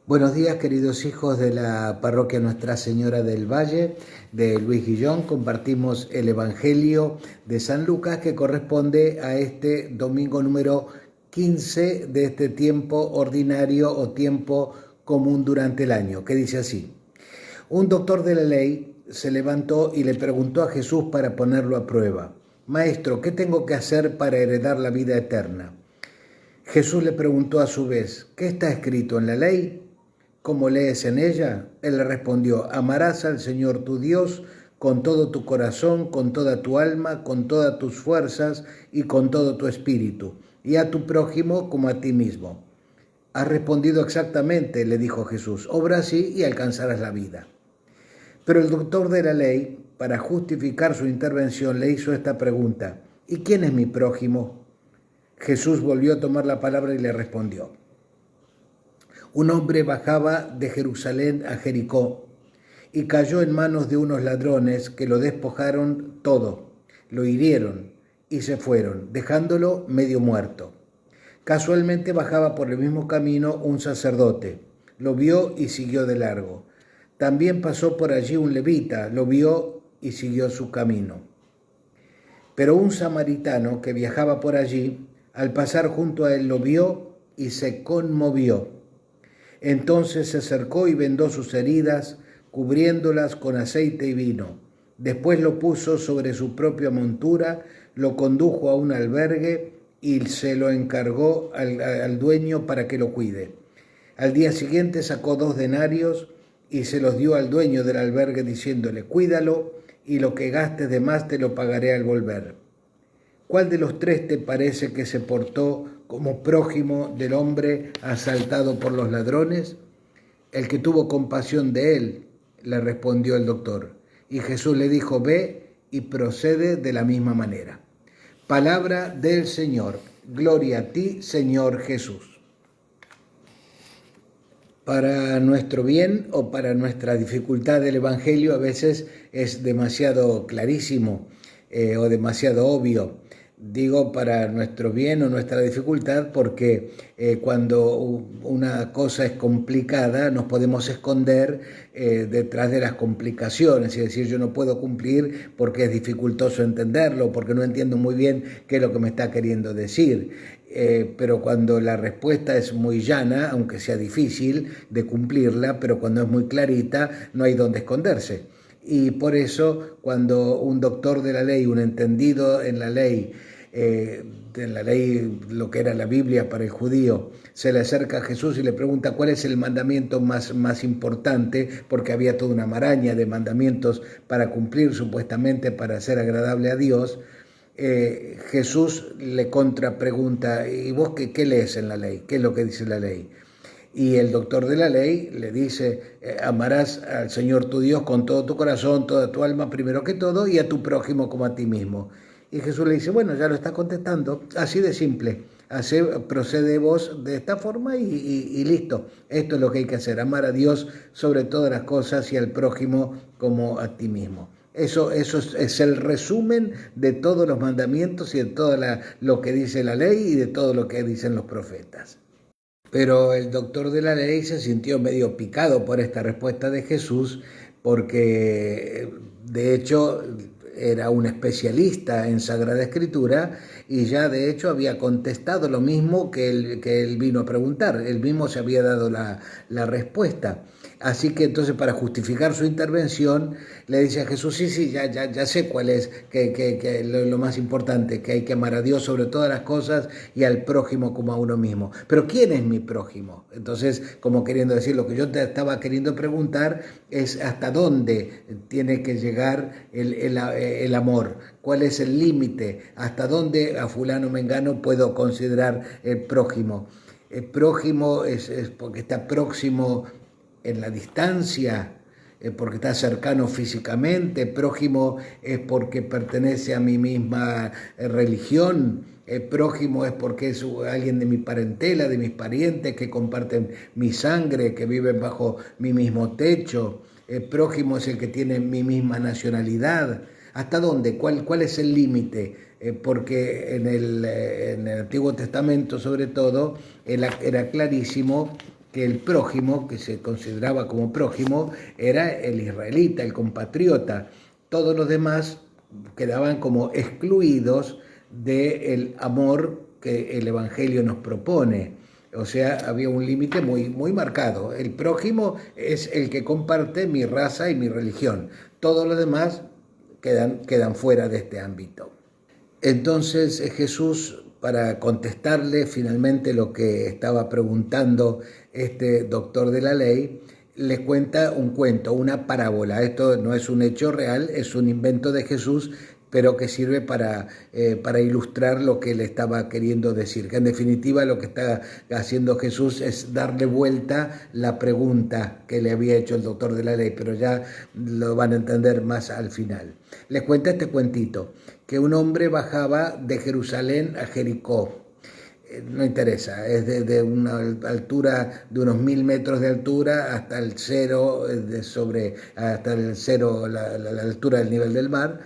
Buenos días, queridos hijos de la parroquia Nuestra Señora del Valle de Luis Guillón. Compartimos el Evangelio de San Lucas, que corresponde a este domingo número 15 de este tiempo ordinario o tiempo común durante el año, que dice así: un doctor de la ley se levantó y le preguntó a Jesús para ponerlo a prueba: Maestro, ¿qué tengo que hacer para heredar la vida eterna? Jesús le preguntó a su vez: ¿qué está escrito en la ley? ¿Cómo lees en ella? Él le respondió: amarás al Señor tu Dios con todo tu corazón, con toda tu alma, con todas tus fuerzas y con todo tu espíritu, y a tu prójimo como a ti mismo. Has respondido exactamente, le dijo Jesús. Obra así y alcanzarás la vida. Pero el doctor de la ley, para justificar su intervención, le hizo esta pregunta: ¿y quién es mi prójimo? Jesús volvió a tomar la palabra y le respondió: un hombre bajaba de Jerusalén a Jericó y cayó en manos de unos ladrones que lo despojaron todo, lo hirieron y se fueron, dejándolo medio muerto. Casualmente bajaba por el mismo camino un sacerdote, lo vio y siguió de largo. También pasó por allí un levita, lo vio y siguió su camino. Pero un samaritano que viajaba por allí, al pasar junto a él, lo vio y se conmovió. Entonces se acercó y vendó sus heridas, cubriéndolas con aceite y vino. Después lo puso sobre su propia montura, lo condujo a un albergue y se lo encargó al dueño para que lo cuide. Al día siguiente sacó 2 denarios y se los dio al dueño del albergue diciéndole: cuídalo y lo que gastes de más te lo pagaré al volver. ¿Cuál de los 3 te parece que se portó como prójimo del hombre asaltado por los ladrones? El que tuvo compasión de él, le respondió el doctor. Y Jesús le dijo: ve y procede de la misma manera. Palabra del Señor. Gloria a ti, Señor Jesús. Para nuestro bien o para nuestra dificultad del Evangelio a veces es demasiado clarísimo o demasiado obvio. Digo para nuestro bien o nuestra dificultad porque cuando una cosa es complicada nos podemos esconder detrás de las complicaciones, es decir, yo no puedo cumplir porque es dificultoso entenderlo, porque no entiendo muy bien qué es lo que me está queriendo decir. Pero cuando la respuesta es muy llana, aunque sea difícil de cumplirla, pero cuando es muy clarita, no hay dónde esconderse. Y por eso, cuando un doctor de la ley, un entendido en la ley, lo que era la Biblia para el judío, se le acerca a Jesús y le pregunta cuál es el mandamiento más importante, porque había toda una maraña de mandamientos para cumplir, supuestamente para ser agradable a Dios. Jesús le contrapregunta: ¿y vos qué lees en la ley? ¿Qué es lo que dice la ley? Y el doctor de la ley le dice: amarás al Señor tu Dios con todo tu corazón, toda tu alma, primero que todo, y a tu prójimo como a ti mismo. Y Jesús le dice: bueno, ya lo está contestando, así de simple. Procede vos de esta forma y listo. Esto es lo que hay que hacer: amar a Dios sobre todas las cosas y al prójimo como a ti mismo. Eso es el resumen de todos los mandamientos y de todo lo que dice la ley y de todo lo que dicen los profetas. Pero el doctor de la ley se sintió medio picado por esta respuesta de Jesús, porque de hecho era un especialista en Sagrada Escritura y ya de hecho había contestado lo mismo que él vino a preguntar. Él mismo se había dado la respuesta. Así que entonces, para justificar su intervención, le dice a Jesús: sí, ya sé cuál es que lo más importante, que hay que amar a Dios sobre todas las cosas y al prójimo como a uno mismo. Pero ¿quién es mi prójimo? Entonces, como queriendo decir, lo que yo te estaba queriendo preguntar es hasta dónde tiene que llegar el amor. ¿Cuál es el límite? ¿Hasta dónde a fulano mengano puedo considerar el prójimo? El prójimo es porque está próximo en la distancia, porque está cercano físicamente. Prójimo es porque pertenece a mi misma religión. Prójimo es porque es alguien de mi parentela, de mis parientes que comparten mi sangre, que viven bajo mi mismo techo. Prójimo es el que tiene mi misma nacionalidad. ¿Hasta dónde? ¿Cuál es el límite? Porque en el Antiguo Testamento, sobre todo, era clarísimo que el prójimo, que se consideraba como prójimo, era el israelita, el compatriota. Todos los demás quedaban como excluidos del amor que el Evangelio nos propone. O sea, había un límite muy marcado. El prójimo es el que comparte mi raza y mi religión. Todos los demás quedan fuera de este ámbito. Entonces Jesús, para contestarle finalmente lo que estaba preguntando este doctor de la ley, le cuenta un cuento, una parábola. Esto no es un hecho real, es un invento de Jesús, pero que sirve para ilustrar lo que le estaba queriendo decir. Que en definitiva lo que está haciendo Jesús es darle vuelta la pregunta que le había hecho el doctor de la ley, pero ya lo van a entender más al final. Les cuenta este cuentito, que un hombre bajaba de Jerusalén a Jericó. No interesa, es de una altura de unos 1000 metros de altura hasta el cero, la altura del nivel del mar.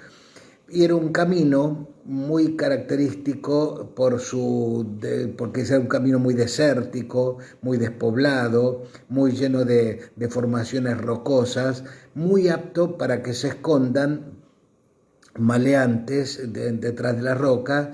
Y era un camino muy característico porque era un camino muy desértico, muy despoblado, muy lleno de formaciones rocosas, muy apto para que se escondan maleantes detrás de la roca,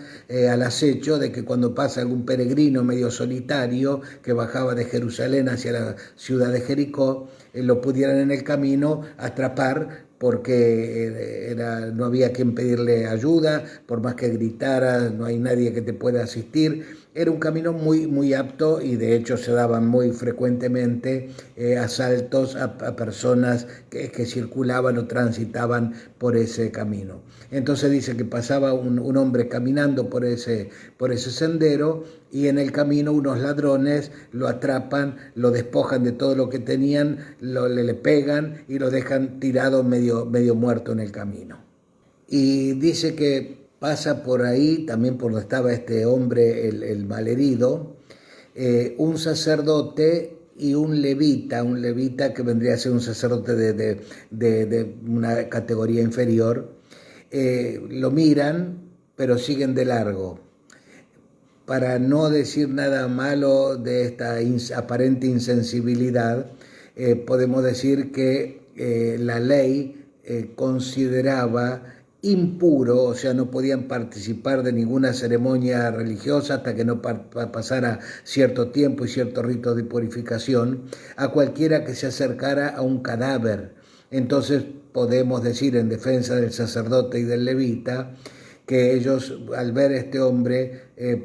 al acecho de que cuando pasa algún peregrino medio solitario que bajaba de Jerusalén hacia la ciudad de Jericó, lo pudieran en el camino atrapar, porque no había quien pedirle ayuda, por más que gritara, no hay nadie que te pueda asistir. Era un camino muy apto, y de hecho se daban muy frecuentemente asaltos a personas que circulaban o transitaban por ese camino. Entonces dice que pasaba un hombre caminando por ese sendero, y en el camino unos ladrones lo atrapan, lo despojan de todo lo que tenían, le pegan y lo dejan tirado medio muerto en el camino. Y dice que pasa por ahí, también por donde estaba este hombre, el malherido, un sacerdote y un levita que vendría a ser un sacerdote de una categoría inferior. Lo miran, pero siguen de largo. Para no decir nada malo de esta aparente insensibilidad, podemos decir que la ley consideraba impuro, o sea, no podían participar de ninguna ceremonia religiosa hasta que no pasara cierto tiempo y cierto rito de purificación, a cualquiera que se acercara a un cadáver. Entonces podemos decir, en defensa del sacerdote y del levita, que ellos, al ver a este hombre,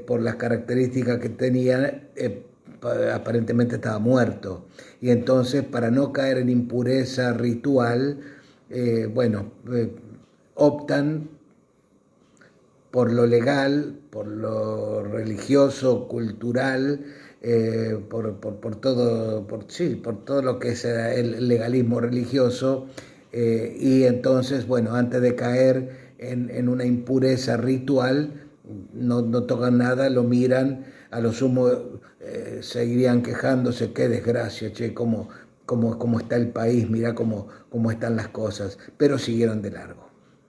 por las características que tenía, aparentemente estaba muerto. Y entonces, para no caer en impureza ritual, optan por lo legal, por lo religioso, cultural, por todo lo que es el legalismo religioso, y entonces, antes de caer en una impureza ritual, no tocan nada, lo miran, a lo sumo seguirían quejándose: qué desgracia, cómo está el país, mira cómo están las cosas, pero siguieron de largo.